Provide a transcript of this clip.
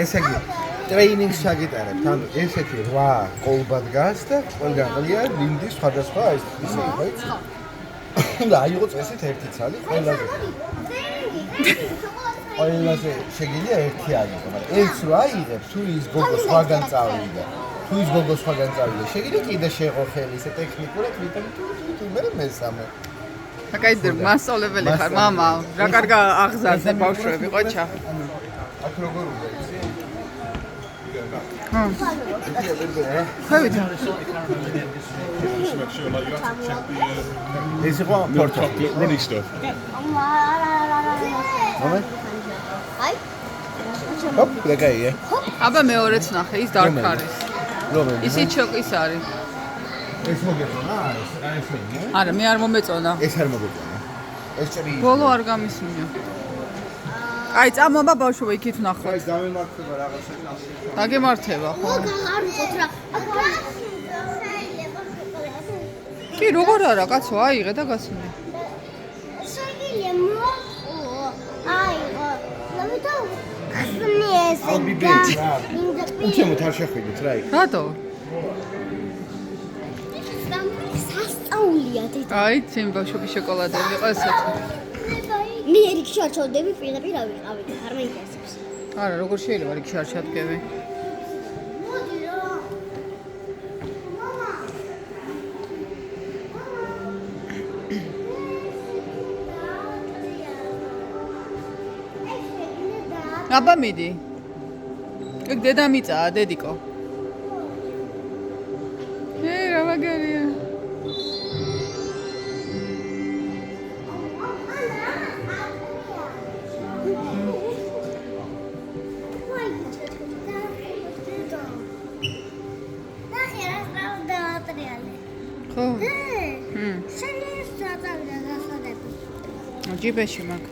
ესე იგი ტრეინინგს ჩაგიტარებთ, ანუ ესეთი 8 კოლბა დგას და ყველგან ყლია დინდი სხვადასხვა ეს ისე იყო, იცი? და აიღო წესით ერთი ცალი ყველაზე შეგიძლია ერთი აიღო, მაგრამ ეს რო აიღებ, თუ ის გოგო სხვაგან წავიდა, შეგიძლია კიდე შეეღო ხელი ისე ტექნიკურად, ვიტან თუ მე მესამე. აკაიდერ მასწავლებელი ხარ, მამა, რა კარგა აღზარდა ბავშვები, ყოჩა. აქ როგორ უნდა იცი? ხვევით. ეს იყო პორტო. Running stuff. მომენტ. ჰოპ, ლეგაია. აბა მეორეც ნახე, ის dark არის. რომელი? ისი ჩოკის არის. ეს მოგეწონა? ეს მე? არა, მე არ მომეწონა. ეს არ მოგეწონა. ეს ჭრი. ბოლო არ გამისმინა. აი, წამოვა ბავშვო, იქით ნახო. აი, გამემართება რაღაცა. დაგემართება, ხო? არ ვიყოთ რა. კი, როგორ არა, კაცო, აიღე და გასული. შეგიძლია მოყო. აიღო. ლამიტო. გასული ეს. ალბი ბეჭ რა. უჩემოთ არ შეხვიდეთ რა იქ. რატო? სასწაულია დედა. აი, ჩემი ბავშვობის შოკოლადები იყო ესეთი. მე რიქში არ ჩავდები, პირდაპირ ავიყავი. არ მაინტერესებს. არა, როგორ შეიძლება რიქში არ ჩადგები? მოდი რა. აბა მიდი. ეგ დედამიწაა, დედიკო. რა მაგარია. ხო. შენ ეს წავიდა გასადები. ჯიბეში მაგ.